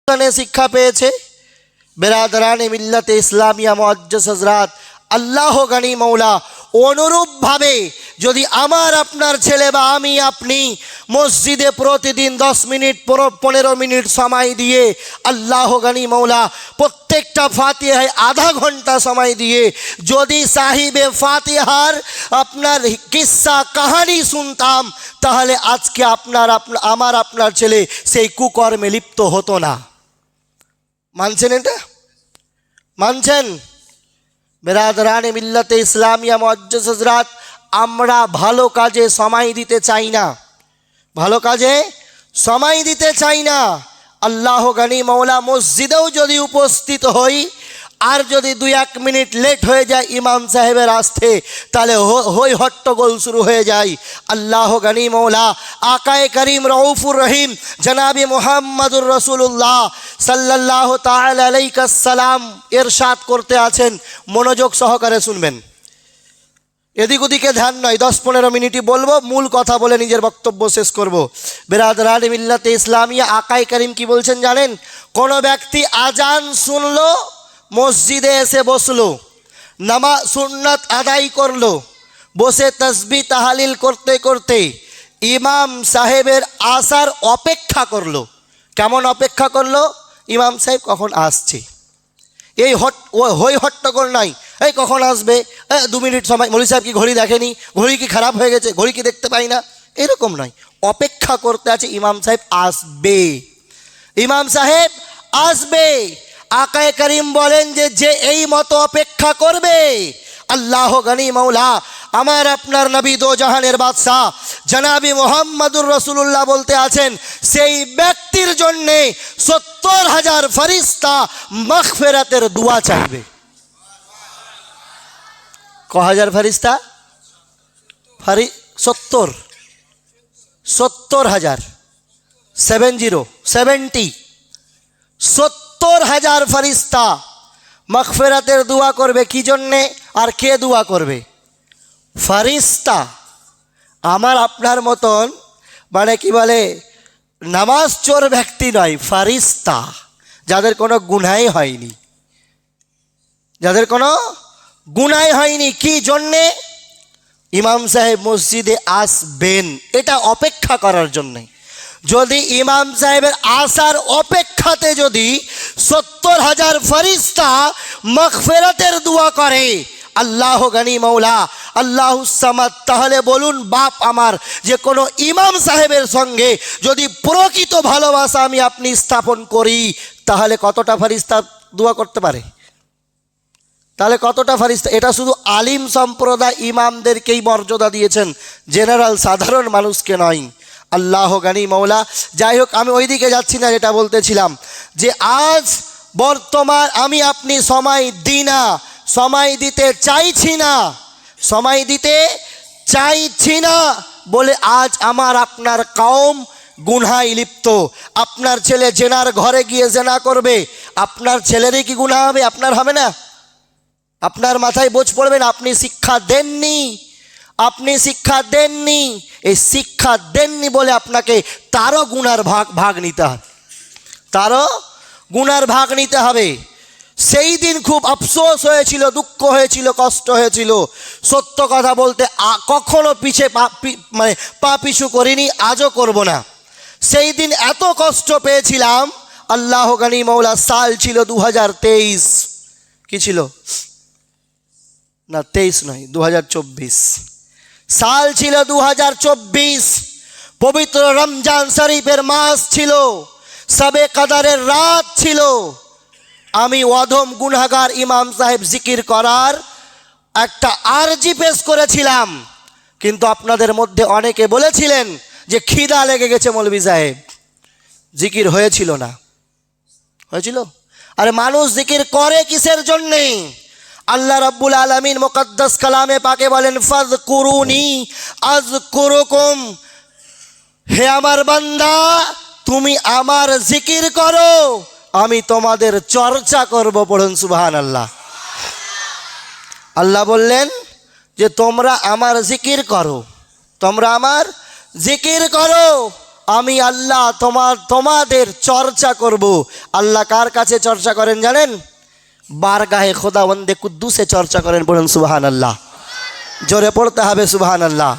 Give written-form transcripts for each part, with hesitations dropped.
শিক্ষা পেয়েছে। বেরাদারানে মিল্লাতে ইসলামিয়া মুআজ্জাজ হযরত আল্লাহ গনি মৌলা অনুরূপভাবে যদি আমার আপনার ছেলে বা আমি আপনি মসজিদে প্রতিদিন 10 মিনিট 15 মিনিট সময় দিয়ে আল্লাহ গনি মৌলা প্রত্যেকটা ফাতিহায় আধা ঘন্টা সময় দিয়ে যদি সাহিবে ফাতিহার আপনার কিস্সা কাহানি শুনতাম, তাহলে আজকে আমার আপনার ছেলে সেই কুকর্মে লিপ্ত হতো না। মানছেন? এটা মানছেন? বেরাদারানে মিল্লাতে ইসলামিয়া মুআজ্জাজ হযরত আমরা ভালো কাজে সময় দিতে চাই না, ভালো কাজে সময় দিতে চাই না। আল্লাহ গনি মৌলা মসজিদেও যদি উপস্থিত হই আর যদি 2-1 মিনিট লেট হয়ে যায় ইমাম সাহেবের আসতে, তাহলে হই হট্টগোল শুরু হয়ে যায়। আল্লাহ গনি মৌলা আকায়ে করিম রউফুর রহিম জনাবে মুহাম্মদুর রাসূলুল্লাহ সাল্লাল্লাহু তাআলা আলাইহি সাল্লাম ইরশাদ করতে আছেন, মনোযোগ সহকারে শুনবেন, এদিক ওদিকে ধ্যান নয়। 10-15 মিনিটই বলবো, মূল কথা বলে নিজের বক্তব্য শেষ করব। বেরাদারানে মিল্লাতে ইসলামিয়া আকায়ে করিম কি বলছেন জানেন? কোনো ব্যক্তি আজান শুনলো, মসজিদে এসে বসলো, নামাজ সুন্নাত আদায় করলো, বসে তাসবিহ তাহলিল করতে করতে ইমাম সাহেবের আসার অপেক্ষা করলো। কেমন অপেক্ষা করলো? ইমাম সাহেব কখন আসছে, এই হই হট্টগোল নাই, এই কখন আসবে, 2 মিনিট সময়, মৌলভী সাহেব কি ঘড়ি দেখেনি, ঘড়ি কি খারাপ হয়ে গেছে, ঘড়ি কি দেখতে পাই না, এরকম নয়। অপেক্ষা করতে আছে ইমাম সাহেব আসবে, ইমাম সাহেব আসবে। আকায়ে করিম বলেন যে যে এই মতো অপেক্ষা করবে, আল্লাহ গনি মৌলা আমার আপনার নবী দো জাহানের বাদশাহ জনাবি মুহাম্মদুর রাসূলুল্লাহ বলতে আছেন, সেই ব্যক্তির জন্যে 70,000 ফেরেশতা মাগফিরাতের দোয়া চাইবে। কয় ফেরেশতা? 70,000 70,000 ফেরেশতা মাগফিরাতের দোয়া করবে। কি জন্যে আর কে দোয়া করবে? ফেরেশতা। আমার আপনার মতন মানে কি বলে নামাজ চোর ব্যক্তি নয়, ফেরেশতা, যাদের কোনো গুনাহই হয়নি, যাদের কোনো গুনাহই হয়নি। কি জন্যে? ইমাম সাহেব মসজিদে আসবেন, এটা অপেক্ষা করার জন্যে। যদি ইমাম সাহেবের আসার অপেক্ষাতে যদি 70,000 ফেরেশতা মাগফিরাতের দোয়া করে আল্লাহ গনি মৌলা আল্লাহুস সামাদ, তাহলে বলুন বাপ আমার যে কোনো ইমাম সাহেবের সঙ্গে যদি প্রকৃত ভালোবাসা আমি আপনি স্থাপন করি, তাহলে কতটা ফেরেশতা দোয়া করতে পারে? তাহলে কতটা ফেরেশতা? এটা শুধু আলিম সম্প্রদায় ইমামদেরকেই মর্যাদা দিয়েছেন, জেনারেল সাধারণ মানুষকে নয়। আল্লাহ গনি মৌলা। যাই হোক, আমি ওই দিকে যাচ্ছি না, যেটা বলতেছিলাম যে আজ বর্তমান আমি আপনি সময় দিই না, সময় দিতে চাইছি না, সময় দিতে চাইছি না বলে আজ আমার আপনার কওম গুনাহে লিপ্ত। আপনার ছেলে জেনার ঘরে গিয়ে জেনা করবে, আপনার ছেলেরই কি গুনাহ হবে? আপনার হবে না? আপনার মাথায় বোঝ পড়বে না? আপনি শিক্ষা দেননি, আপনি শিক্ষা দেননি, এই শিক্ষা দেননি বলে আপনাকে তারও গুনার ভাগ নিতে হবে, তারও গুনার ভাগ নিতে হবে। সেই দিন খুব আফসোস হয়েছিল, দুঃখ হয়েছিল, কষ্ট হয়েছিল। সত্য কথা বলতে কখনো পা পিছু করিনি, আজও করব না। সেই দিন এত কষ্ট পেয়েছিলাম, আল্লাহ গনি মৌলা। সাল ছিল 2023, কি ছিল না 23 নয় 2024 সাল ছিল 2024। পবিত্র রমজান শরীফের মাস ছিল, শবে কদরের রাত ছিল। আমি অধম গুনাহগার ইমাম সাহেব জিকির করার একটা আরজি পেশ করেছিলাম, কিন্তু আপনাদের মধ্যে অনেকে বলেছিলেন যে খিদা লেগে গেছে মৌলভী সাহেব, জিকির হয়েছিল না। হয়েছিল? আরে মানুষ জিকির করে কিসের জন্যে? আল্লাহ রাব্বুল আলামিন মুকদ্দাস কালামে পাকে বলেন, ফাযকুরুনি আযকুরুকুম, হে আমার বান্দা তুমি আমার জিকির করো, আমি তোমাদের চর্চা করব। পড়ুন সুবহানাল্লাহ। আল্লাহ বললেন যে তোমরা আমার জিকির করো, তোমরা আমার জিকির করো। আমি আল্লাহ তোমাদের চর্চা করব। আল্লাহ কার কাছে চর্চা করেন জানেন? বারগাহে খোদাবন্দে কুদ্দুসে চর্চা করেন। বলুন সুবহানাল্লাহ, জোরে পড়তে হবে সুবহানাল্লাহ।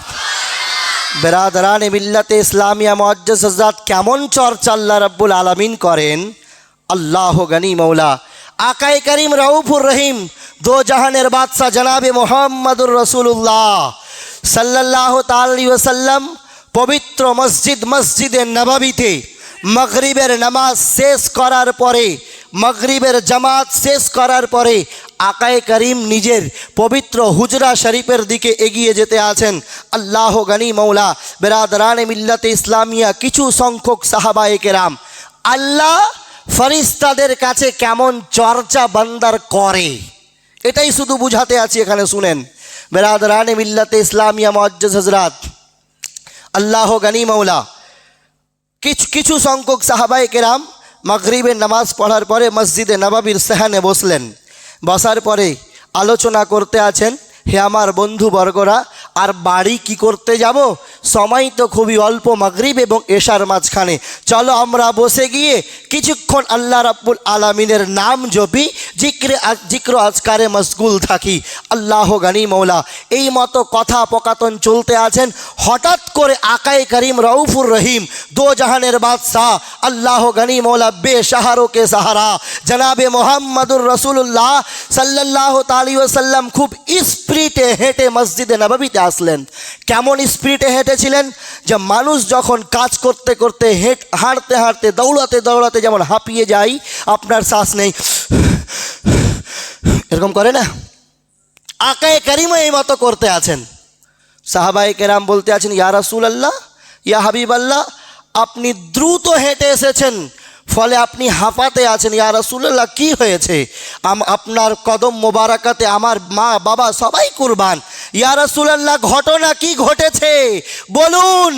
বেরাদরানে মিল্লাতে ইসলামিয়া মুআজ্জাজ হযরত, কেমন চর্চা আল্লাহ রাব্বুল আলামিন করেন। আল্লাহ গনি মৌলা আকায়ে করিম রউফুর রহিম দো জাহানের বাদশাহ জনাবে মুহাম্মদুর রাসূলুল্লাহ সাল্লাল্লাহু তাআলা আলাইহি ওয়াসাল্লাম পবিত্র মসজিদে নববীতে মাগরিবের নামাজ শেষ করার পরে, মাগরিবের জামাত শেষ করার পরে আকায়ে করিম নিজের পবিত্র হুজরা শরীফের দিকে এগিয়ে যেতে আছেন। আল্লাহ গনি মৌলা বেরাদরানে মিল্লাতে ইসলামিয়া কিছু সংখ্যক সাহাবায়ে কেরাম আল্লাহ ফরিস্তাদের কাছে কেমন চর্চা বান্দার করে, এটাই শুধু বুঝাতে আছি এখানে শুনেন। বেরাদরানে মিল্লাতে ইসলামিয়া মুআজ্জাজ হযরত, আল্লাহ গনি মৌলা কিছু সংখ্যক সাহাবায়ে কেরাম মাগরিবের নামাজ পড়ার পরে মসজিদে নববীর সেহানে বসলেন। বসার পরে আলোচনা করতে আছেন, হে আমার বন্ধুবর্গরা, আর বাড়ি কি করতে যাব, সময় তো খুবই অল্প মাগরিব এবং এশার মাঝখানে, চলো আমরা বসে গিয়ে কিছুক্ষণ আল্লাহ রাব্বুল আলামিনের নাম জপি, জিক্র আজকারে মশগুল থাকি। আল্লাহ গনি মৌলা এই মতো কথা পকাতন চলতে আছেন। হঠাৎ করে আকায়ে করিম রউফুর রহিম দো জাহানের বাদশাহ আল্লাহ গনি মৌলা বেসাহারো কে সাহারা জনাবে মুহাম্মদুর রাসূলুল্লাহ সাল্লাল্লাহু আলাইহি ওয়াসাল্লাম খুব স্পিডে হেঁটে মসজিদে নববীতে আসলেন। কেমন স্পিডে হেঁটেছিলেন? যে মানুষ যখন কাজ করতে করতে হাঁটতে হাঁটতে দৌড়াতে দৌড়াতে যেমন হাঁপিয়ে যায়, আপনার শ্বাস নেই এরকম করে না, আকায়ে করিমও এই মতো করতে আছেন। সাহাবায়ে কেরাম বলতে আছেন, ইয়া রাসূলুল্লাহ, ইয়া হাবিবাল্লাহ, আপনি দ্রুত হেঁটে এসেছেন, ফলে আপনি হাঁপাতে আছেন। ইয়া রাসূলুল্লাহ, কি হয়েছে? আপনার কদম মোবারকাতে আমার মা বাবা সবাই কুরবান। ইয়া রাসূলুল্লাহ, ঘটনা কি ঘটেছে বলুন।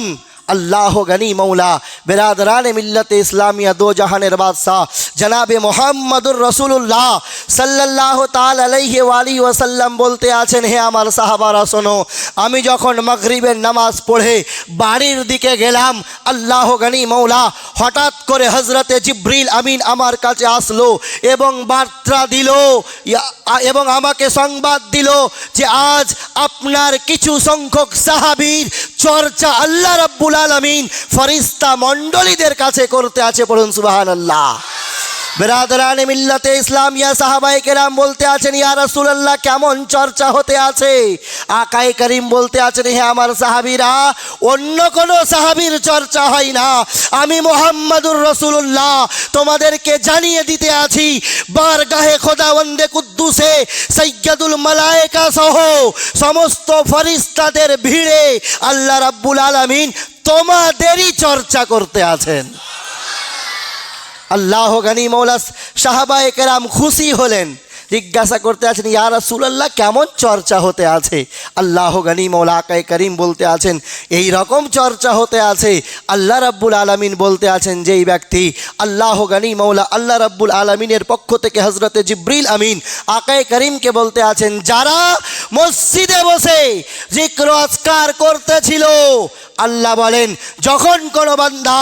আল্লাহ গনি মৌলা বেরাদরানে মিল্লাতে ইসলামিয়া দো জাহানের বাদশাহ জনাবে মুহাম্মদুর রাসূলুল্লাহ সাল্লাল্লাহু তাআলা আলাইহি ওয়াসাল্লাম বলতে আছেন, হে আমার সাহাবারা শোনো, আমি যখন মাগরিবের নামাজ পড়ে বাড়ির দিকে গেলাম, আল্লাহ গনি মৌলা হঠাৎ করে হযরতে জিবরিল আমিন আমার কাছে আসলো এবং বার্তা দিল এবং আমাকে সংবাদ দিল যে আজ আপনার কিছু সংখ্যক সাহাবীর চর্চা আল্লাহ রাব্বুল আলামিন ফরিস্তা মণ্ডলীদের কাছে করতে আছে। পড়ুন সুবহানাল্লাহ। বেরাদরানে মিল্লাতে ইসলামিয়া সাহাবায়ে কেরাম বলতে আছেন, ইয়া রাসূলুল্লাহ, কেমন চর্চা হতে আছে? আকায়ে করিম বলতে আছেন, হে আমার সাহাবীরা, অন্য কোনো সাহাবীর চর্চা হয় না, আমি মুহাম্মদুর রাসূলুল্লাহ তোমাদেরকে জানিয়ে দিতে আছি, বারগাহে খোদাবন্দে কুদ্দুসে সাইয়্যিদুল মালায়েকা সহ সমস্ত ফরিস্তাদের ভিড়ে আল্লাহ রাব্বুল আলামিন তোমাদেরই চর্চা করতে আছেন। আল্লাহ গনি মৌলা সাহাবায়ে কেরাম খুশি হলেন, জিজ্ঞাসা করতে আছেন, ইয়া রাসূলুল্লাহ, কেমন চর্চা হতে আছে? আল্লাহ গনি মৌলা আকায়ে করিম বলতে আছেন, এই রকম চর্চা হতে আছে। আল্লাহ রাব্বুল আলামিন বলতে আছেন, যেই ব্যক্তি আল্লাহ গনি মৌলা আল্লাহ রাব্বুল আলামিনের পক্ষ থেকে হযরতে জিবরিল আমিন আকায়ে করিমকে বলতে আছেন, যারা মসজিদে বসে জিক্র আজকার করতেছিল, আল্লাহ বলেন, যখন কোনো বান্দা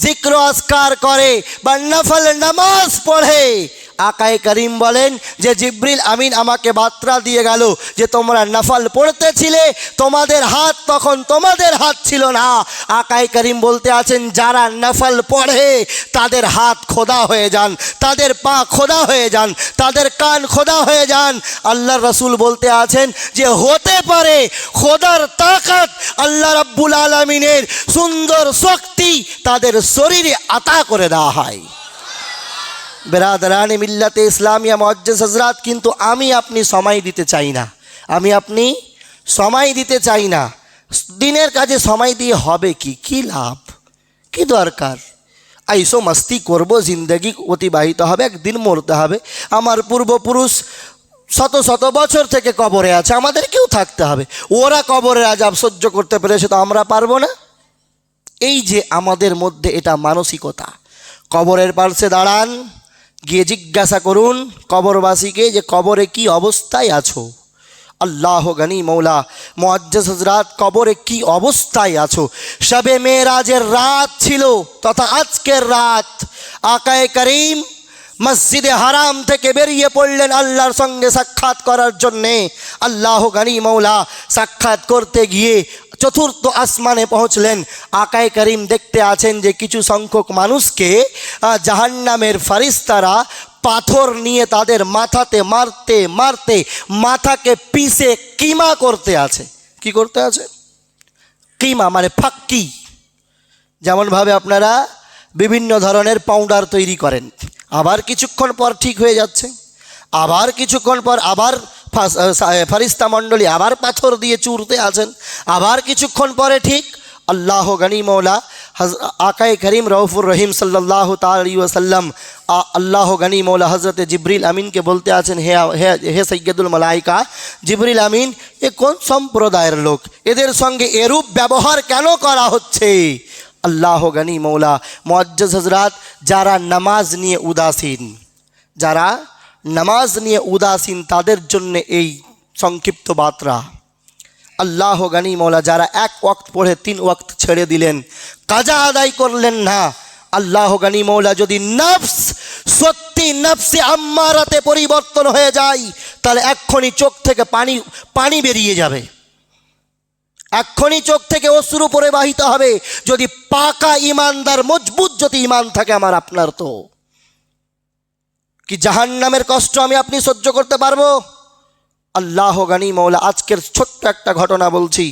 জিক্র আজকার করে বা নফল নামাজ পড়ে, আকায়ে করিম বলেন যে জিবরিল আমিন আমাকে বার্তা দিয়ে গেল যে তোমরা নফল পড়তেছিলে, তোমাদের হাত তখন তোমাদের হাত ছিল না। আকায়ে করিম বলতে আছেন, যারা নফল পড়ে তাদের হাত খোদা হয়ে যান, তাদের পা খোদা হয়ে যান, তাদের কান খোদা হয়ে যান। আল্লাহর রাসূল বলতে আছেন যে হতে পারে খোদার তাকাত আল্লাহ রাব্বুল আলামিনের সুন্দর শক্তি তাদের শরীরে আতা করে দেওয়া হয়। বেরাদরানে মিল্লাতে ইসলামিয়া মুআজ্জাজ হযরত, কিন্তু আমি আপনি সময় দিতে চাই না, আমি আপনি সময় দিতে চাই না। দিনের কাজে সময় দিয়ে হবে কি, কি লাভ, কি দরকার? আইসো মস্তি করব, জিন্দগি অতিবাহিত হবে, একদিন মরতে হবে। আমার পূর্বপুরুষ শত শত বছর থেকে কবরে আছে, আমাদেরকেও থাকতে হবে। ওরা কবরের আযাব সহ্য করতে পেরেছে, তো আমরা পারবো না? এই যে আমাদের মধ্যে এটা মানসিকতা। কবরের পাশে দাঁড়ান, গিয়ে জিজ্ঞাসা করুন কবরবাসীকে যে কবরে কি অবস্থায় আছো। আল্লাহ গনি মৌলা, মুআজ্জাজ হযরত, কবরে কি অবস্থায় আছো? শবে মেরাজের রাত ছিল তথা আজকের রাত। আকায়ে করিম মসজিদে হারাম থেকে বেরিয়ে পড়লেন আল্লাহর সঙ্গে সাক্ষাৎ করার জন্যে। আল্লাহ গনি মৌলা সাক্ষাৎ করতে গিয়ে চতুর্থ আসমানে পৌঁছলেন। আকায়ে করিম দেখতে আছেন যে কিছু সংখ্যক মানুষকে জাহান্নামের ফারিস্তারা পাথর নিয়ে তাদের মাথাতে মারতে মারতে মাথাকে পিষে কিমা করতে আছে। কি করতে আছে? কিমা মানে ফাক্কি। যেমনভাবে আপনারা বিভিন্ন ধরনের পাউডার তৈরি করেন, আবার কিছুক্ষণ পর ঠিক হয়ে যাচ্ছে, আবার কিছুক্ষণ পর আবার ফারিস্তা মণ্ডলী আবার পাথর দিয়ে চুরতে আছেন, আবার কিছুক্ষণ পরে ঠিক। আল্লাহ গনি মৌলা আকায়ে করিম রউফুর রহিম সাল্লাল্লাহু তাআলা আলাইহি ওয়াসাল্লাম আল্লাহ গনি মৌলা হজরত জিবরিল আমিনকে বলতে আছেন, হে সৈয়দুল মালাইকা জিবরিল আমিন, এ কোন সম্প্রদায়ের লোক? এদের সঙ্গে এরূপ ব্যবহার কেন করা হচ্ছে? আল্লাহ গনি মৌলা, মুআজ্জাজ হযরত, যারা নামাজ নিয়ে উদাসীন, যারা নামাজ নিয়ে উদাসীন তাদের জন্য এই সংক্ষিপ্ত বার্তা। আল্লাহ গনি মৌলা, যারা এক ওয়াক্ত পড়ে 3 ওয়াক্ত ছেড়ে দিলেন, কাজা আদায় করলেন না, আল্লাহ গনি মৌলা, যদি নফস সত্যি নফসে আম্মারাতে পরিবর্তন হয়ে যায় তাহলে এক্ষুনি চোখ থেকে পানি বেরিয়ে যাবে, এক্ষুনি চোখ থেকে অশ্রু প্রবাহিত হবে। যদি পাকা ইমানদার মজবুত যদি ইমান থাকে আমার আপনার, তো কি জাহান্নামের কষ্ট আমি আপনি সহ্য করতে পারবো? আল্লাহ গনি মৌলা, আজকের ছোট্ট একটা ঘটনা বলছি।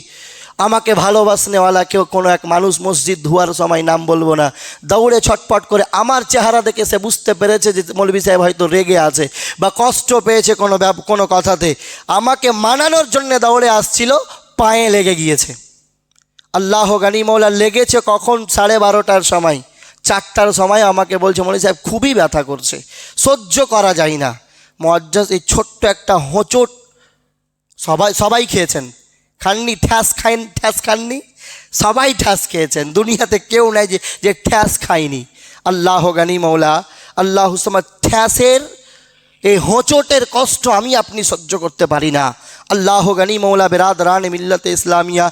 আমাকে ভালোবাসনেওয়ালা কেউ কোনো এক মানুষ মসজিদ ধোয়ার সময়, নাম বলবো না, দৌড়ে ছটপট করে আমার চেহারা দেখে সে বুঝতে পেরেছে যে মৌলভী সাহেব হয়তো রেগে আছে বা কষ্ট পেয়েছে কোনো কথাতে, আমাকে মানানোর জন্য দৌড়ে আসছিল, পায়ে লেগে গিয়েছে। আল্লাহ গনি মৌলা, লেগেছে কখন? 12:30টার সময়। 4টার সময় আমাকে বলছে, মৌলভী সাহেব খুবই ব্যথা করছে, সহ্য করা যায় না। মুআজ্জাজ, এই ছোট্ট একটা হোঁচট সবাই খেয়েছেন, খাননি? ঠ্যাস খাননি? সবাই ঠ্যাস খেয়েছেন, দুনিয়াতে কেউ নাই যে ঠ্যাস খায়নি। আল্লাহ গনি মৌলা, আল্লাহ সামাদ, ঠ্যাসের এই হোঁচটের কষ্ট আমি আপনি সহ্য করতে পারি না। আল্লাহ গনি মৌলা, বেরাদরান মিল্লাতে ইসলামিয়া,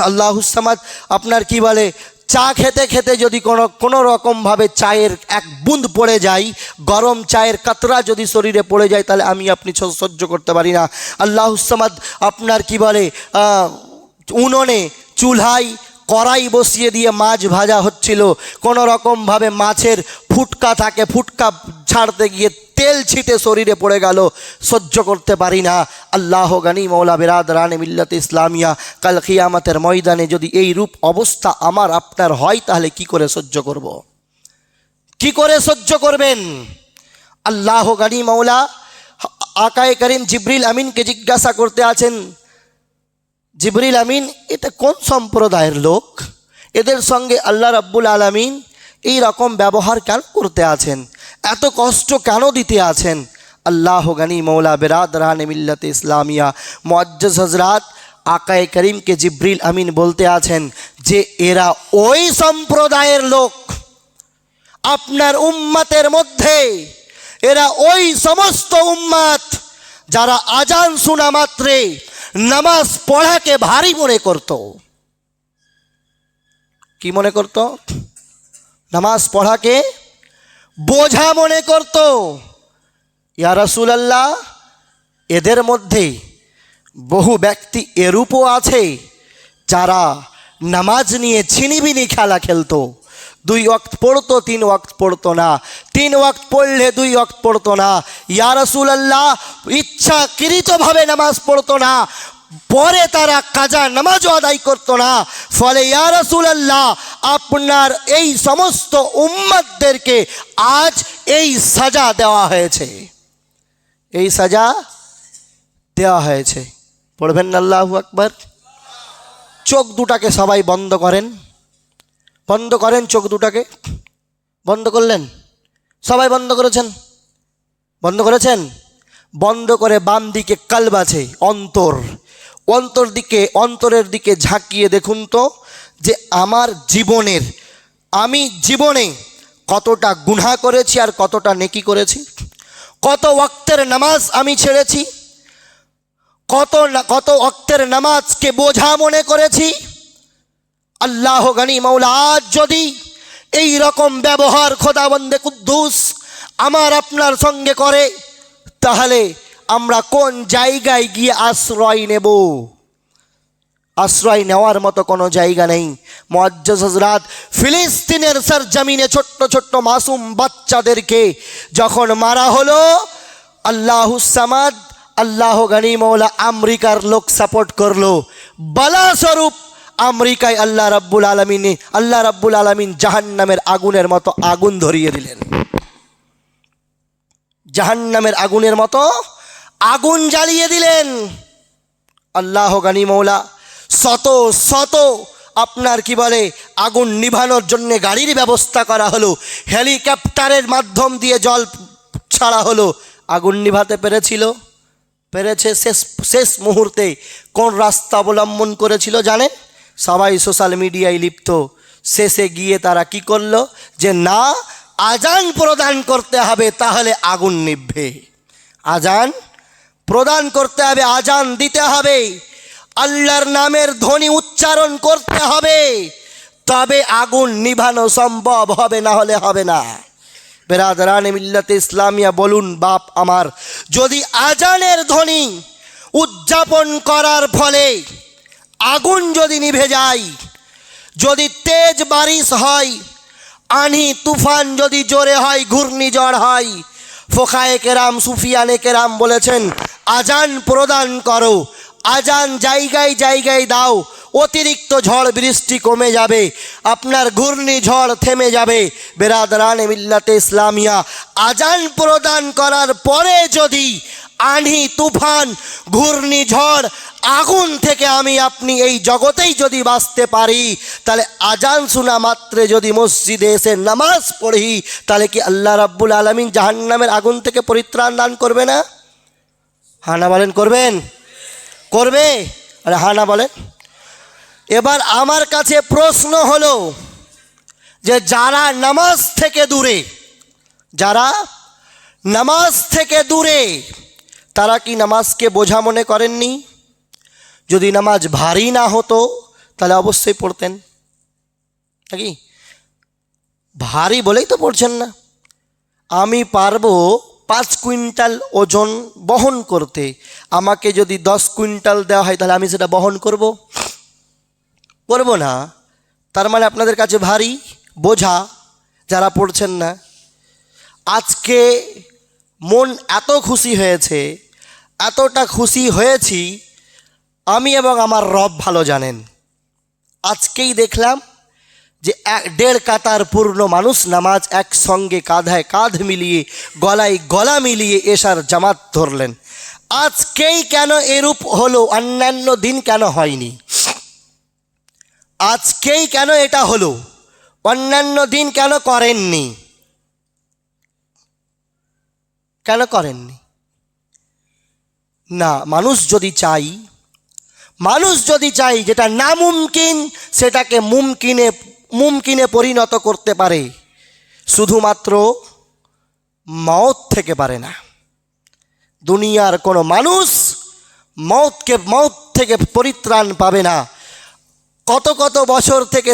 আল্লাহ সামাদ, আপনার কি বলে, চা খেতে খেতে যদি কোনো রকমভাবে চায়ের এক বুঁদ পড়ে যায়, গরম চায়ের কাতরা যদি শরীরে পড়ে যায়, তাহলে আমি আপনি সহ্য করতে পারি না। আল্লাহ সামাদ, আপনার কি বলে, উনুনে চুলহায় কড়াই বসিয়ে দিয়ে মাছ ভাজা হচ্ছিল, কোনো রকমভাবে মাছের ফুটকা থাকে, ফুটকা ছাড়তে গিয়ে তেল ছিটে শরীরে পড়ে গেল, সহ্য করতে পারি না। আল্লাহ গনি মৌলা, বেরাদরান মিল্লাতে ইসলামিয়া, কাল কিয়ামতের ময়দানে যদি এই রূপ অবস্থা আমার আপনার হয়, তাহলে কি করে সহ্য করব? কি করে সহ্য করবেন? আল্লাহ গনি মৌলা আকায়ে করিম জিবরিল আমিনকে জিজ্ঞাসা করতে আছেন, জিবরিল আমিন, এটা কোন সম্প্রদায়ের লোক? এদের সঙ্গে আল্লাহ রাব্বুল আলামিন এই রকম ব্যবহার কেন করতে আছেন? এত কষ্ট কেন দিতে আছেন? আল্লাহ গনি মৌলা, বেরাদরান মিল্লাতে ইসলামিয়া, মুআজ্জাজ হযরত আকায়ে করিমকে জিবরিল আমিন বলতে আছেন যে এরা ওই সম্প্রদায়ের লোক, আপনার উম্মতের মধ্যে এরা ওই সমস্ত উম্মত যারা আজান শোনা মাত্রে নামাজ পড়াকে ভারী মনে করত। কি মনে করত? নামাজ পড়াকে বোঝা মনে করত। ইয়া রাসূলুল্লাহ, এদের মধ্যে বহু ব্যক্তি এরূপও আছে যারা নামাজ নিয়ে ছিনিবিনি খেলা খেলতো। 2 ওয়াক্ত পড়তো, 3 ওয়াক্ত পড়তো না, 3 ওয়াক্ত পড়লে 2 ওয়াক্ত পড়তো না। ইয়া রাসূলুল্লাহ, ইচ্ছাকৃতভাবে নামাজ পড়তো না, পরে তারা কাজা নামাজও আদায় করতো না। ফলে ইয়া রাসূলুল্লাহ, আপনার এই সমস্ত উম্মতদেরকে আজ এই সাজা দেওয়া হয়েছে, এই সাজা দেওয়া হয়েছে। পড়বেন না আল্লাহু আকবার। চোখ দুটাকে সবাই বন্ধ করেন, বন্ধ করেন চোখ দুটাকে। বন্ধ করলেন? সবাই বন্ধ করেছেন? বন্ধ করেছেন? বন্ধ করে বাম দিকে কলব আছে, অন্তরের দিকে ঝাঁকিয়ে দেখুন তো যে আমি জীবনে কতটা গুনাহ করেছি আর কতটা নেকি করেছি, কত ওয়াক্তের নামাজ আমি ছেড়েছি, কত ওয়াক্তের নামাজকে বোঝা মনে করেছি। আল্লাহ গনি মৌলা আজ যদি এই রকম ব্যবহার খোদাবন্দে কুদ্দুস আমার আপনার সঙ্গে করে, তাহলে আমরা কোন জায়গায় গিয়ে আশ্রয় নেব? আশ্রয় নেওয়ার মতো কোনো জায়গা নেই। মুআজ্জাজ হযরত, ফিলিস্তিনের সরজমিনে ছোট্ট ছোট্ট মাসুম বাচ্চাদেরকে যখন মারা হলো, আল্লাহুস সামাদ, আল্লাহ গনি মৌলা আমেরিকার লোক সাপোর্ট করলো। বালা স্বরূপ আমেরিকায় আল্লাহ রাব্বুল আলামিন জাহান্নামের আগুনের মতো আগুন ধরিয়ে দিলেন। জাহান্নামের আগুনের মতো আগুন জ্বালিয়ে দিলেন। আল্লাহ গনি মৌলা শত শত আপনার কি বলে আগুন নিভানোর জন্য গাড়ির ব্যবস্থা করা হলো, হেলিকপ্টারের মাধ্যম দিয়ে জল ছাড়া হলো। আগুন নিভাতে পেরেছে শেষ মুহূর্তে কোন রাস্তা অবলম্বন করেছিল জানেন? সবাই সোশ্যাল মিডিয়ায় লিপ্ত। শেষে গিয়ে তারা কি করলো, যে না, আজান প্রদান করতে হবে তাহলে আগুন নিভবে। আজান প্রদান করতে হবে, আজান দিতে হবে, আল্লাহর নামের ধ্বনি উচ্চারণ করতে হবে, তবে আগুন নিভানো সম্ভব হবে, না হলে হবে না। বেরাদরানে মিল্লাতে ইসলামিয়া বলুন বাপ আমার, যদি আজানের ধ্বনি উদযাপন করার ফলে আগুন যদি নিভে যায়, যদি তেজ বারিশ হয়, আনি তুফান যদি জোরে হয়, ঘূর্ণিঝড় হয়, ফোকায়ে কেরাম সুফিয়ানে কেরাম বলেছেন আজান প্রদান করো, আজান জায়গায় জায়গায় দাও, অতিরিক্ত ঝড় বৃষ্টি কমে যাবে, আপনার ঘূর্ণিঝড় থেমে যাবে। বেরাদরানে মিল্লাতে ইসলামিয়া, আজান প্রদান করার পরে যদি আঁধি তুফান ঘূর্ণিঝড় আগুন থেকে আমি আপনি এই জগতেই যদি বাঁচতে পারি, তাহলে আজান শোনা মাত্রে যদি মসজিদে এসে নামাজ পড়ি, তাহলে কি আল্লাহ রাব্বুল আলামিন জাহান্নামের আগুন থেকে পরিত্রাণ দান করবে না? হ্যাঁ না বলেন, করবে? আরে হ্যাঁ না বলেন। এবার আমার কাছে প্রশ্ন হলো যে যারা নামাজ থেকে দূরে তারা কি নামাজকে বোঝা মনে করেননি? যদি নামাজ ভারী না হতো তাহলে অবশ্যই পড়তেন, নাকি? ভারী বলেই তো পড়ছেন না। আমি পারবো 5 কুইন্টাল ওজন বহন করতে, আমাকে যদি 10 কুইন্টাল দেওয়া হয় তাহলে আমি সেটা বহন করব না। তার মানে আপনাদের কাছে ভারী বোঝা, যারা পড়ছেন না। আজকে মন এত খুশি হয়েছে, এতটা খুশি হয়েছি আমি এবং আমার রব ভালো জানেন। আজকেই দেখলাম যে 1.5 কাতার পূর্ণ মানুষ নামাজ একসঙ্গে কাঁধায় কাঁধ মিলিয়ে গলায় গলা মিলিয়ে এশার জামাত ধরলেন। আজকেই কেন এরূপ হলো? অন্যান্য দিন কেন হয়নি? আজকেই কেন এটা হলো? অন্যান্য দিন কেন করেননি? না, মানুষ যদি চাই যেটা নামুমকিন সেটাকে মুমকিনে পরিণত করতে পারে, শুধুমাত্র মওত থেকে পারে না। দুনিয়ার কোনো মানুষ মওত থেকে পরিত্রাণ পাবে না। কত বছর থেকে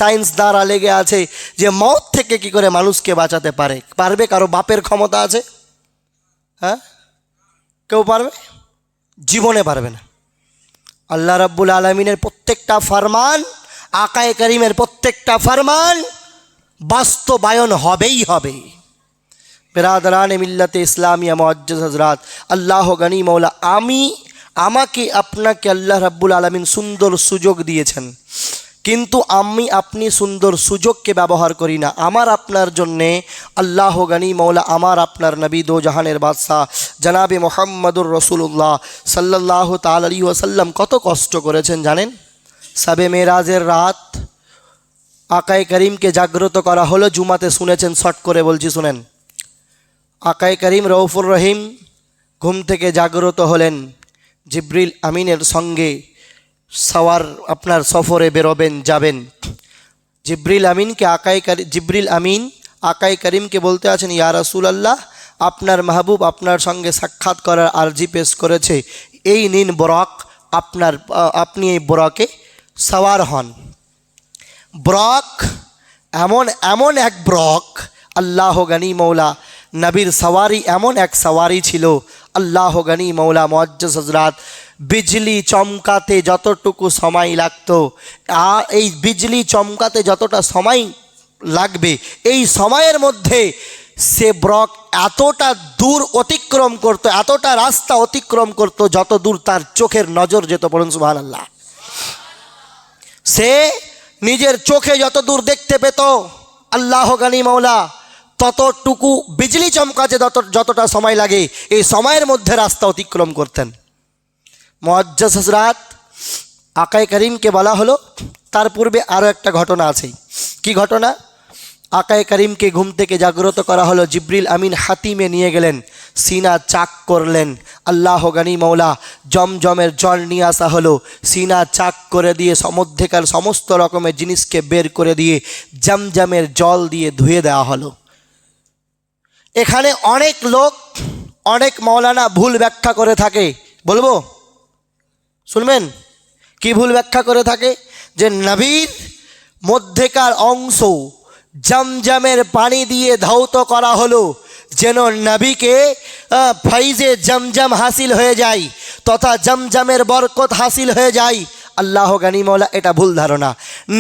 সায়েন্স দ্বারা লেগে আছে যে মওত থেকে কি করে মানুষকে বাঁচাতে পারবে? কারো বাপের ক্ষমতা আছে? হ্যাঁ, কেউ পারবে? জীবনে পারবে না। আল্লাহ রাব্বুল আলামিনের প্রত্যেকটা ফরমান, আকায়ে কারিমের প্রত্যেকটা ফরমান বাস্তবায়ন হবেই হবে। বেরাদরানে মিল্লাতে ইসলামিয়া মুআজ্জাজ হযরত, আল্লাহ গনি মৌলা আমাকে আপনাকে আল্লাহ রাব্বুল আলামিন সুন্দর সুযোগ দিয়েছেন, কিন্তু আপনি সুন্দর সুযোগকে ব্যবহার করি না। আমার আপনার জন্যে আল্লাহ গনি মৌলা আমার আপনার নবী দো জাহানের বাদশাহ জনাবে মুহাম্মদুর রাসূলুল্লাহ সাল্লাল্লাহু তাআলা আলাইহি ওয়াসাল্লাম কত কষ্ট করেছেন জানেন? শবে মেরাজের রাত আকায়ে করিমকে জাগ্রত করা হলো। জুমাতে শুনেছেন, শর্ট করে বলছি শুনেন। আকায়ে করিম রউফুর রহিম ঘুম থেকে জাগ্রত হলেন, জিবরিল আমিনের সঙ্গে আপনার সফরে যাবেন। জিবরিল আমিন আকাই করিমকে বলতে আছেন, ইয়া রাসূলুল্লাহ, আপনার মাহবুব আপনার সঙ্গে সাক্ষাৎ করার আর্জি পেশ করেছে, এই নিন বরাক, আপনি এই বরাকে সওয়ার হন। ব্রক এমন এক ব্রক, আল্লাহ গনি মৌলা, নবীর সওয়ারি এমন এক সওয়ারি ছিল, আল্লাহ গনি মৌলা মুআজ্জাজ হযরত, বিজলি চমকাতে যতটুকু সময় লাগতো, এই বিজলি চমকাতে যতটা সময় লাগবে, এই সময়ের মধ্যে সে ব্রক এতটা দূর অতিক্রম করত, এতটা রাস্তা অতিক্রম করত যত দূর তার চোখের নজর যেত। বলুন সুবহানাল্লাহ। সে নিজের চোখে যত দূর দেখতে পেত, আল্লাহ গনি মৌলা ততটুকু বিজলি চমকাতে যতটা সময় লাগে, এই সময়ের মধ্যে রাস্তা অতিক্রম করতেন। মুআজ্জাজ হযরত আকাই করিমকে বলা হলো, তার পূর্বে আরও একটা ঘটনা আছে। কি ঘটনা? আকাই করিমকে ঘুম থেকে জাগ্রত করা হলো, জিবরিল আমিন হাতিমে নিয়ে গেলেন, সিনা চাক করলেন। আল্লাহ গনি মৌলা জমজমের জল নিয়ে আসা হলো, সিনা চাক করে দিয়ে মধ্যেকার সমস্ত রকমের জিনিসকে বের করে দিয়ে জমজমের জল দিয়ে ধুয়ে দেওয়া হলো। এখানে অনেক লোক, অনেক মৌলানা ভুল ব্যাখ্যা করে থাকে, বলবো শুনবেন কি ভুল ব্যাখ্যা করে থাকে? যে নবীর মধ্যেকার অংশ জমজমের পানি দিয়ে ধৌত করা হলো যেন নবীকে ফাইজে জমজম হাসিল হয়ে যায়, তথা জমজমের বরকত হাসিল হয়ে যায়। আল্লাহ গনি মৌলা, এটা ভুল ধারণা।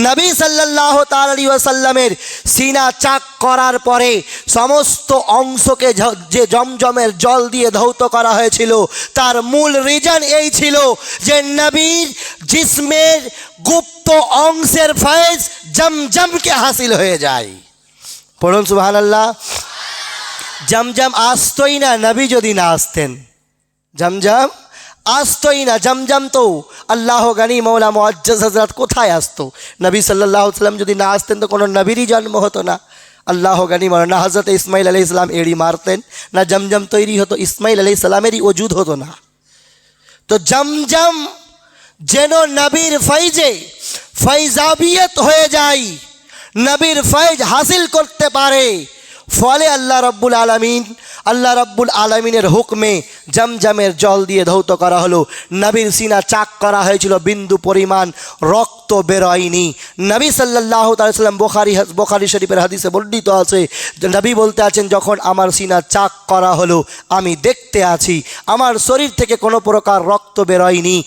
নবী সাল্লাল্লাহু তাআলা আলাইহি ওয়াসাল্লামের সিনা চাক করার পরে সমস্ত অংশকে যে জমজমের জল দিয়ে ধৌত করা হয়েছিল, তার মূল রিজন এই ছিল যে নবীর জিসমের গুপ্ত অংশের ফয়েজ জমজমকে হাসিল হয়ে যায়। পড়ুন সুবহানাল্লাহ। জমজম আসতোই না নবী যদি না আসতেন, জমজম আসতোই না। জমজম তো আল্লাহ গনি মৌলা মুআজ্জাজ হযরত কোথায় আসতো? নবী সাল্লাল্লাহু আলাইহি ওয়াসাল্লাম যদি না আসতেন তো কোনো নবীরই জন্ম হতো না। আল্লাহ গনি মৌলা, না হযরত ইসমাইল আলাইহিস সালাম এড়ি মারতেন, না জমজম তৈরি হতো, ইসমাইল আলাইহিস সালামেরই ওজুদ হতো না। তো জমজম যেন নবীর ফয়জে ফয়জাবিয়ত হয়ে যায়, নবীর ফয়জ হাসিল করতে পারে, ফলে আল্লাহ রাব্বুল আলামিনের হুকমে জমজমের জল দিয়ে ধৌত করা হলো। নবীর সিনা চাক করা হয়েছিল, বিন্দু পরিমাণ রক্ত বেরোয়নি। নবী সাল্লাল্লাহু তাআলা সাল্লাম, বুখারী শরীফের হাদিসে বর্ণিত আছে, নবী বলতে আছেন, যখন আমার সিনা চাক করা হলো আমি দেখতে আছি আমার শরীর থেকে কোনো প্রকার রক্ত বেরোয়নি।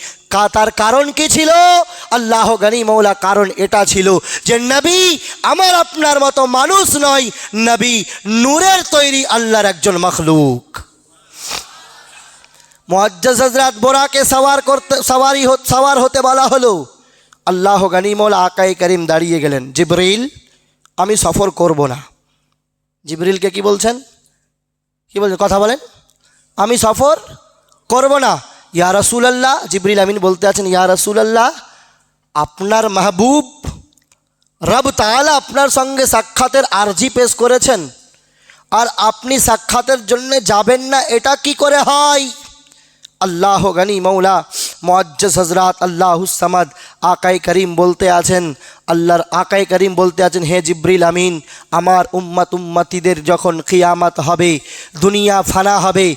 তার কারণ কি ছিল? আল্লাহ গনি মৌলা, কারণ এটা ছিল যে নবী আমার আপনার মতো মানুষ নয়, নবী নূরের তৈরি আল্লাহর একজন মখলুক। মুআজ্জাজ হযরত বোরাকে সওয়ার হতে বলা হলো। আল্লাহ গনি মৌলা আকাই করিম দাঁড়িয়ে গেলেন, জিবরিল আমি সফর করব না। জিবরিলকে কি বলছেন? কথা বলেন, আমি সফর করব না। ইয়া রাসূলুল্লাহ, জিবরিল আমিন বলতে আছেন, ইয়া রাসূলুল্লাহ, আপনার মাহবুব রব তাআলা আপনার সঙ্গে সাক্ষাতের আরজি পেশ করেছেন, আর আপনি সাক্ষাতের জন্য যাবেন না, এটা কি করে হয়? আল্লাহ গনি মৌলা মুআজ্জাজ হযরত আল্লাহুস সামাদ আকাই করিম বলতে আছেন, আল্লাহর আকাই করিম বলতে আছেন, হে জিবরিল আমিন, আমার উম্মতিদের যখন কিয়ামত হবে, দুনিয়া ফানা হবে,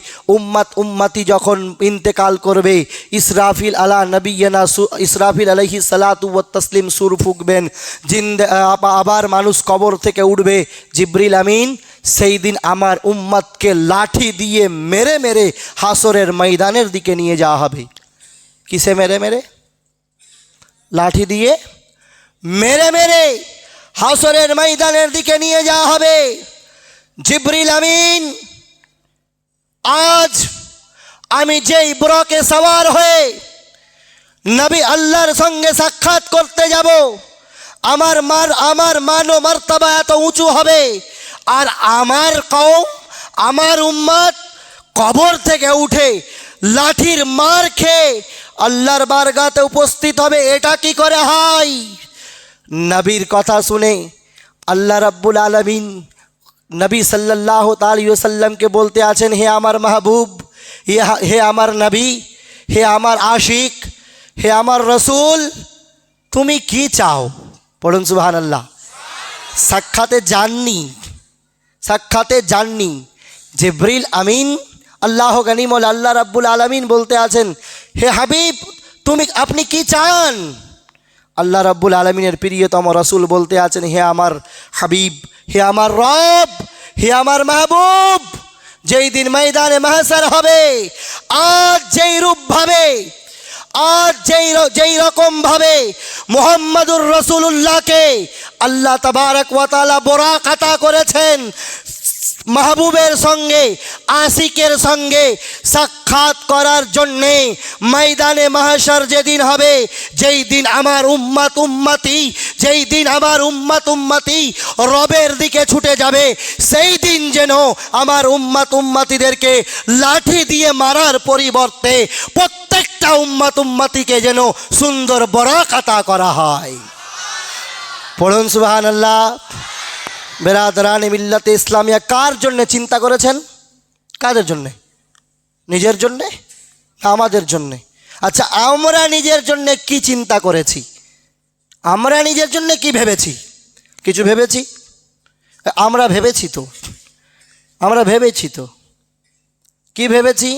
উম্মতি যখন ইন্তেকাল করবে, ইসরাফিল আলাইহিস সালাতু ওয়াত তাসলিম সুর ফুঁকবেন, আবার মানুষ কবর থেকে উঠবে, জিবরিল আমিন সেই দিন আমার উম্মতকে লাঠি দিয়ে মেরে মেরে হাসরের ময়দানের দিকে নিয়ে যাওয়া হবে। কিসে মেরে মেরে? লাঠি দিয়ে মেরে মেরে হাসরের ময়দানের দিকে নিয়ে যাওয়া হবে। জিবরিল আমিন, আজ আমি যেই বুরাকে সওয়ার হয়ে নবী আল্লাহর সঙ্গে সাক্ষাৎ করতে যাব, আমার মান ও মর্তবা এত উঁচু হবে, আর আমার কওম, আমার উম্মত কবর থেকে উঠে লাঠির মার খেয়ে আল্লাহর বারগাতে উপস্থিত হবে। এটা কি করে হয়? নবীর কথা শুনে আল্লাহ রাব্বুল আলামিন নবী সাল্লাল্লাহু আলাইহি ওয়াসাল্লামকে বলতে আছেন, হে আমার মাহবুব, হে আমার নবী, হে আমার আশিক, হে আমার রসুল, তুমি কি চাও? পড়ুন সুবহানাল্লাহ। সাক্ষাতে যাননি, সাক্ষাতে যাননি। জিবরিল আমিন আল্লাহ গানিমল আল্লাহ রাব্বুল আলামিন বলতে আছেন, হে হাবিব আপনি কি চান? আল্লাহ রাব্বুল আলামিনের প্রিয়তম রাসূল বলতে আছেন, হে আমার হাবিব, হে আমার রব, হে আমার মাহবুব, যেই দিন ময়দানে মাহশার হবে, আজ যেই রূপভাবে, আজ যেই রকমভাবে মুহাম্মাদুর রাসূলুল্লাহকে আল্লাহ তাবারক ওয়া তাআলা বরাক আতা করেছেন, মাহবুবের সঙ্গে আশিকের সঙ্গে সাক্ষাৎ করার জন্যে ময়দানে মাহশার যেদিন হবে, যেই দিন আমার উম্মত উম্মতি রবের দিকে ছুটে যাবে, সেই দিন যেন আমার উম্মতিদেরকে লাঠি দিয়ে মারার পরিবর্তে প্রত্যেকটা উম্মতিকে যেন সুন্দর বরাক আতা করা হয়। পড়ুন সুবহানাল্লাহ। বেরাদরান মিল্লাতে ইসলামিয়া কার জন্য চিন্তা করেছেন? কাদের জন্যে? নিজের জন্যে না আমাদের জন্যে? আচ্ছা, আমরা নিজের জন্যে কি চিন্তা করেছি? আমরা নিজের জন্যে কি ভেবেছি? কিছু ভেবেছি? আমরা ভেবেছি তো কি ভেবেছি?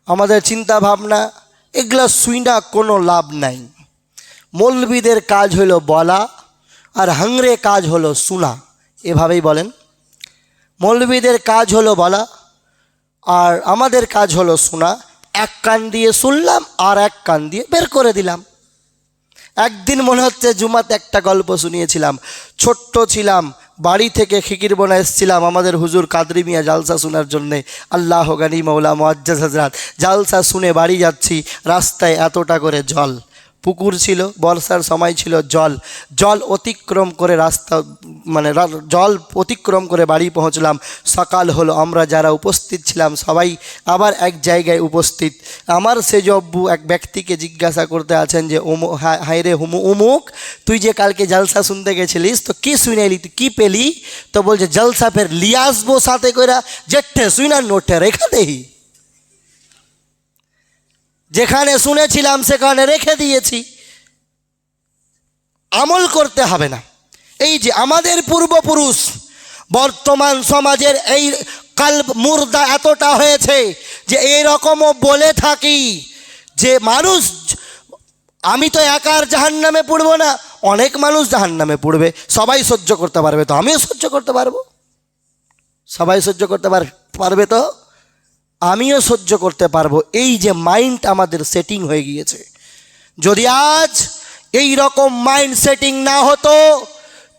আমাদের চিন্তা ভাবনা এগুলা শুইনা কোনো লাভ নাই। মৌলবীদের কাজ হলো বলা, আর হাংরে কাজ হলো শোনা, এভাবেই বলেন। মৌলবীদের কাজ হলো বলা, আর আমাদের কাজ হলো শোনা। এক কান দিয়ে শুনলাম আর এক কান দিয়ে বের করে দিলাম। একদিন মনে হচ্ছে জুমাতে একটা গল্প শুনিয়েছিলাম। ছোট্ট ছিলাম, বাড়ি থেকে খিকির বোনা এসেছিলাম আমাদের হুজুর কাদরি মিয়া জালসা শোনার জন্যে। আল্লাহ গানি মৌলা মুআজ্জাজ হযরত জালসা শুনে বাড়ি যাচ্ছি, রাস্তায় এতটা করে জল, পুকুর ছিল, বর্ষার সময় ছিল, জল অতিক্রম করে জল অতিক্রম করে বাড়ি পৌঁছলাম। সকাল হলো, আমরা যারা উপস্থিত ছিলাম সবাই আবার এক জায়গায় উপস্থিত। আমার সেজব্বু এক ব্যক্তিকে জিজ্ঞাসা করতে আছেন যে হায় রে উমুক, তুই যে কালকে জলসা শুনতে গেছিলিস তো কি শুনে এলি, তুই কি পেলি? তো বলছে জলসা ফের লিয়ে আসবো সাথে করে, যেঠে শুনা নোটে রেখা দেহি। যেখানে শুনেছিলাম সেখানে রেখে দিয়েছি, আমল করতে হবে না। এই যে আমাদের পূর্বপুরুষ, বর্তমান সমাজের এই কালব মুর্দা এতটা হয়েছে যে এইরকমও বলে থাকি যে মানুষ, আমি তো একার জাহান্নামে পড়বো না, অনেক মানুষ জাহান্নামে পড়বে, সবাই সহ্য করতে পারবে তো আমিও সহ্য করতে পারবো। সবাই সহ্য করতে পারবে তো আমিও সহ্য করতে পারবো। এই যে মাইন্ড আমাদের সেটিং হয়ে গিয়েছে, যদি আজ এই রকম মাইন্ড সেটিং না হতো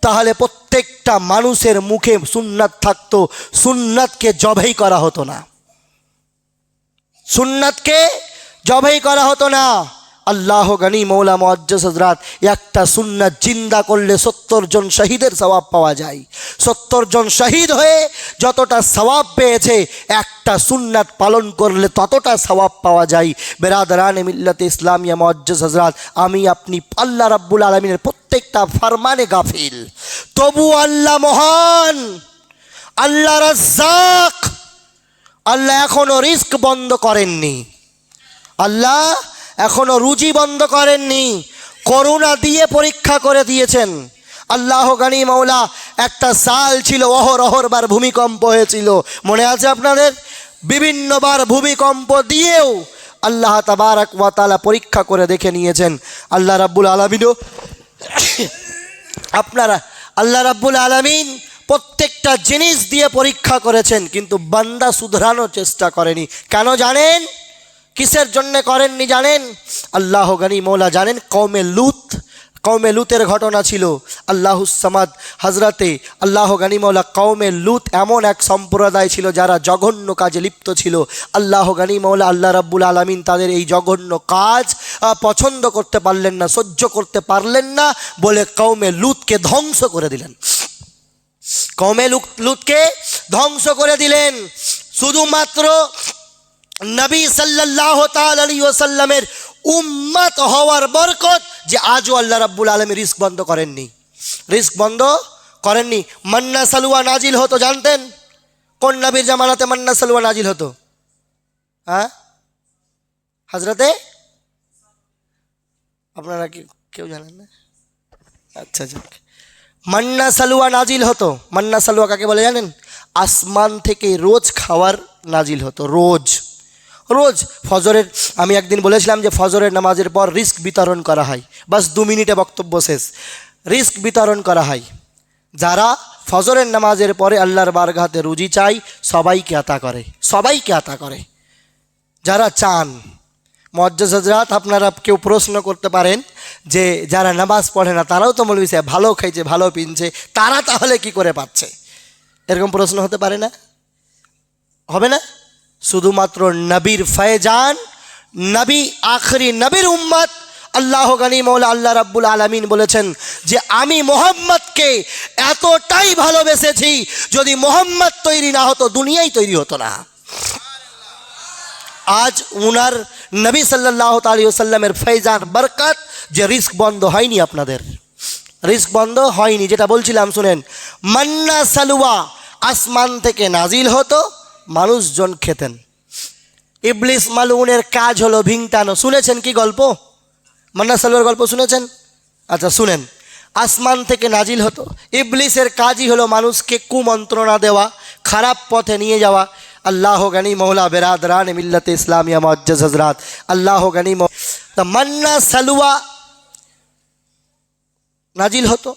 তাহলে প্রত্যেকটা মানুষের মুখে সুন্নাত থাকতো, সুন্নাতকে জবাই করা হতো না, সুন্নাতকে জবাই করা হতো না। আল্লাহ গানি মৌলা মুআজ্জাজ হযরত একটা সুন্নাত জিন্দা করলে 70 জন শহীদের সওয়াব পাওয়া যায়। 70 জন শহীদ হয়ে যতটা সওয়াব পেয়েছে, একটা সুন্নাত পালন করলে ততটা সওয়াব পাওয়া যায়। বেরাদরান মিল্লাতে ইসলামিয়া মুআজ্জাজ হযরত, আমি আপনি আল্লাহ রাব্বুল আলামিনের প্রত্যেকটা ফরমানে গাফিল, তবু আল্লাহ মহান, আল্লাহ রাজ্জাক, আল্লাহ এখনো রিস্ক বন্ধ করেননি, আল্লাহ এখনো রুজি বন্ধ করেননি, করোনা দিয়ে পরীক্ষা করে দিয়েছেন। আল্লাহ গানি মৌলা একটা সাল ছিল, অহরবার ভূমিকম্প হয়েছিল, মনে আছে আপনাদের? বিভিন্নবার ভূমিকম্প দিয়েও আল্লাহ তাবারক ওয়া তাআলা পরীক্ষা করে দেখে নিয়েছেন। আল্লাহ রাব্বুল আলামিনও আপনারা আল্লাহ রাব্বুল আলামিন প্রত্যেকটা জিনিস দিয়ে পরীক্ষা করেছেন, কিন্তু বান্দা শুধরানোর চেষ্টা করেনি। কেন জানেন? কিসের জন্য করেননি জানেন? আল্লাহ গানি মৌলা জানেন। কওমে লুতের ঘটনা ছিল। আল্লাহুস সামাদ হজরতে আল্লাহ গানি মৌলা কওমে লুত এমন এক সম্প্রদায় ছিল যারা জঘন্য কাজে লিপ্ত ছিল। আল্লাহ গানি মৌলা আল্লাহ রাব্বুল আলামিন তাদের এই জঘন্য কাজ পছন্দ করতে পারলেন না, সহ্য করতে পারলেন না বলে কওমে লুতকে ধ্বংস করে দিলেন। কওমে লুতকে ধ্বংস করে দিলেন। শুধুমাত্র নবী সাল্লাল্লাহু তাআলা আলাইহি ওয়াসাল্লামের উম্মত হওয়ার বরকত যে আজও আল্লাহ রাব্বুল আলামিন রিস্ক বন্ধ করেননি, রিস্ক বন্ধ করেননি। মান্না সালওয়া নাজিল হতো জানতেন? কোন নবীর জামানাতে মান্না সালওয়া নাজিল হতো? হ্যাঁ হযরতে, আপনারা কি কেউ জানেন না? আচ্ছা যাক, মান্না সালুয়া নাজিল হতো। মান্না সালুয়া কাকে বলে জানেন? আসমান থেকে রোজ খাওয়ার নাজিল হতো, রোজ রোজ। ফজরের, আমি একদিন বলেছিলাম যে ফজরের নামাজের পর রিস্ক বিতরণ করা হয়, বাস 2 মিনিটে বক্তব্য শেষ। রিস্ক বিতরণ করা হয়, যারা ফজরের নামাজের পরে আল্লাহর বারগাহতে রুজি চাই সবাইকে আতা করে, সবাইকে আতা করে যারা চান। মুআজ্জাজ হযরত, আপনারা কেউ প্রশ্ন করতে পারেন যে যারা নামাজ পড়ে না তারাও তো মৌলভী সাহেব ভালো খাইছে ভালো পিনছে, তারা তাহলে কি করে পাচ্ছে? এরকম প্রশ্ন হতে পারে না? হবে না? শুধুমাত্র নবীর ফয়জান, নবী আখরি নবীর উম্মত, আল্লাহ গনি মৌলা আল্লাহ রাব্বুল আলামিন বলেছেন যে আমি মোহাম্মদকে এতটাই ভালোবেসেছি, যদি মোহাম্মদ তৈরি না হতো দুনিয়াই তৈরি হতো না। আজ উনার নবী সাল্লাল্লাহু আলাইহি ওয়াসাল্লামের ফয়জান বরকত, যে রিস্ক বন্ধ হয়নি, আপনাদের রিস্ক বন্ধ হয়নি। যেটা বলছিলাম শুনেন, মান্না সালুয়া আসমান থেকে নাজিল হতো, মানুষজন খেতেন। ইবলিস মালউনের কাজ হলো ভিংটানো। শুনেছেন কি গল্প? মান্না সালুয়ার গল্প শুনেছেন? আচ্ছা শুনেন, আসমান থেকে নাজিল হতো, ইবলিসের কাজই হলো মানুষকে কুমন্ত্রণা দেওয়া, খারাপ পথে নিয়ে যাওয়া। আল্লাহ গনি মৌলা বেরাদরান মিল্লাত ইসলামিয়া মুআজ্জাজ হযরত, আল্লাহ গনি। তা মান্না সালুয়া নাজিল হতো,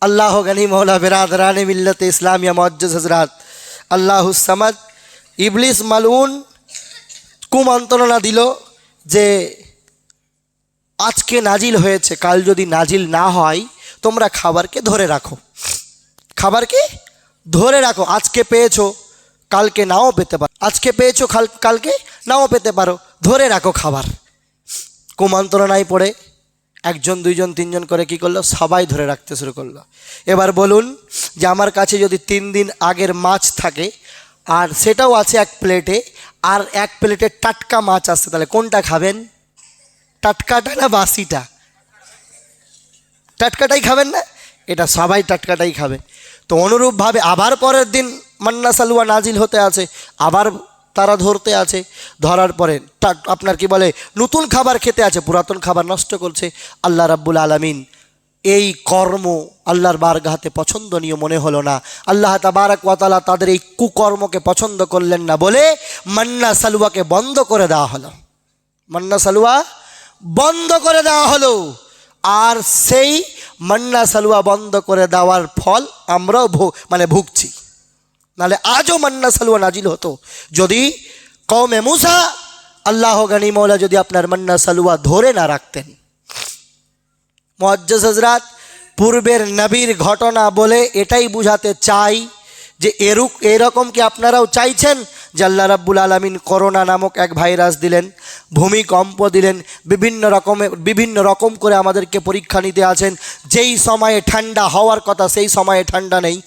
আল্লাহ গনি মৌলা বেরাদরান মিল্লাত ইসলামিয়া মুআজ্জাজ হযরত, আল্লাহুস সামাদ। ইবলিস মালউন কুমন্ত্রণা দিল যে আজকে নাজিল হয়েছে, কাল যদি নাজিল না হয় তোমরা খাবারকে ধরে রাখো, খাবারকে ধরে রাখো। আজকে পেয়েছো কালকে নাও পেতে পারো, আজকে পেয়েছো কালকে নাও পেতে পারো, ধরে রাখো খাবার। কুমন্ত্রণায় পড়ে 1 2 3 করে কি করলো? সবাই ধরে রাখতে শুরু করলো। এবার বলুন যে আমার কাছে যদি 3 দিন আগের মাছ থাকে আর সেটাও আছে 1 প্লেটে, আর 1 প্লেটে টাটকা মাছ আসছে, তাহলে কোনটা খাবেন? টাটকাটা না বাসিটা? টাটকাটাই খাবেন না? এটা সবাই টাটকাটাই খাবে। তো অনুরূপভাবে আবার পরের দিন মান্না সালুয়া নাজিল হতে আছে, আবার তারা ধরতে আছে, ধরার পরে আপনার কি বলে নতুন খাবার খেতে আছে, পুরাতন খাবার নষ্ট করছে। আল্লাহ রাব্বুল আলামিন এই কর্ম আল্লাহর বারগাহতে পছন্দনীয় মনে হলো না। আল্লাহ তাবারাক ওয়া তাআলা তাদের এই কুকর্মকে পছন্দ করলেন না বলে মান্না সালুয়াকে বন্ধ করে দেওয়া হলো, মান্না সালুয়া বন্ধ করে দেওয়া হলো। আর সেই মান্না সালুয়া বন্ধ করে দেওয়ার ফল আমরাও ভুগছি। নাহলে আজও মান্না সালুয়া নাজিল হতো যদি কওমে মুসা, আল্লাহ গনি মৌলা যদি আপনার মান্না সালুয়া ধরে না রাখতেন। মুআজ্জাজ হযরত, পূর্বের নবীর ঘটনা বলে এটাই বুঝাতে চাই যে এরকম কি আপনারাও চাইছেন যে আল্লাহ রাব্বুল আলামিন করোনা নামক এক ভাইরাস দিলেন, ভূমিকম্প দিলেন, বিভিন্ন রকম করে আমাদেরকে পরীক্ষা নিতে আছেন। যেই সময়ে ঠান্ডা হওয়ার কথা সেই সময়ে ঠান্ডা নেই,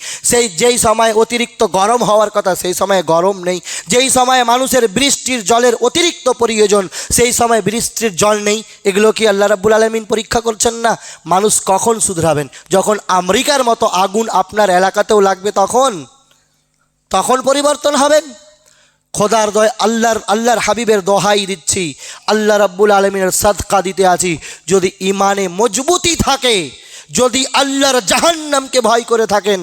যেই সময়ে অতিরিক্ত গরম হওয়ার কথা সেই সময়ে গরম নেই, যেই সময়ে মানুষের বৃষ্টির জলের অতিরিক্ত প্রয়োজন সেই সময় বৃষ্টির জল নেই। এগুলো কি আল্লাহ রাব্বুল আলামিন পরীক্ষা করছেন না? মানুষ কখন শুধরাবেন? যখন আমেরিকার মতো আগুন আপনার এলাকাতেও লাগবে তখন পরিবর্তন হবেন। খোদার দয়, আল্লাহর হাবিবের দোহাই দিচ্ছি, আল্লাহ রাব্বুল আলামিনের সাদকা দিতে আছি, যদি ইমানে মজবুতি থাকে, যদি আল্লাহর জাহান্নামকে ভয় করে থাকেন,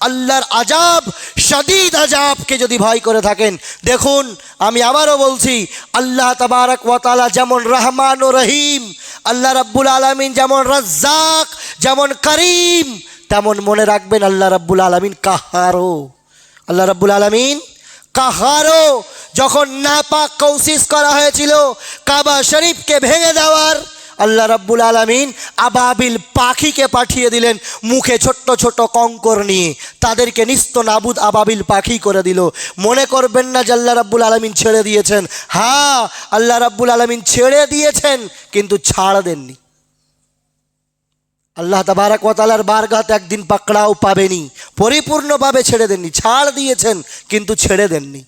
আল্লাহর আযাব শদীদ আযাবকে যদি ভয় করে থাকেন, দেখুন আমি আবারও বলছি, আল্লাহ তাবারাক ওয়া তাআলা যেমন রহমান ও রহিম, আল্লাহ রাব্বুল আলামিন যেমন রাজ্জাক, যেমন করিম, তেমন মনে রাখবেন আল্লাহ রাব্বুল আলামিন কাহারও। আল্লাহ রাব্বুল আলামিন কাহারও। যখন নাপাক কোশিশ করা হয়েছিল কাবা শরীফকে ভেঙে দেওয়ার, আল্লাহ রাব্বুল আলামিন আবাবিল পাখিকে পাঠিয়ে দিলেন মুখে ছোট্ট ছোট কঙ্কর নিয়ে, তাদেরকে নিস্ত নাবুদ আবাবিল পাখি করে দিল। মনে করবেন না যে আল্লাহ রাব্বুল আলামিন ছেড়ে দিয়েছেন। হ্যাঁ, আল্লাহ রাব্বুল আলামিন ছেড়ে দিয়েছেন কিন্তু ছাড় দেননি। আল্লাহ তাবারাক ওয়া তাআলার বারগাহতে একদিন পাকড়াও পাবেনি, পরিপূর্ণভাবে ছেড়ে দেননি। ছাড় দিয়েছেন কিন্তু ছেড়ে দেননি।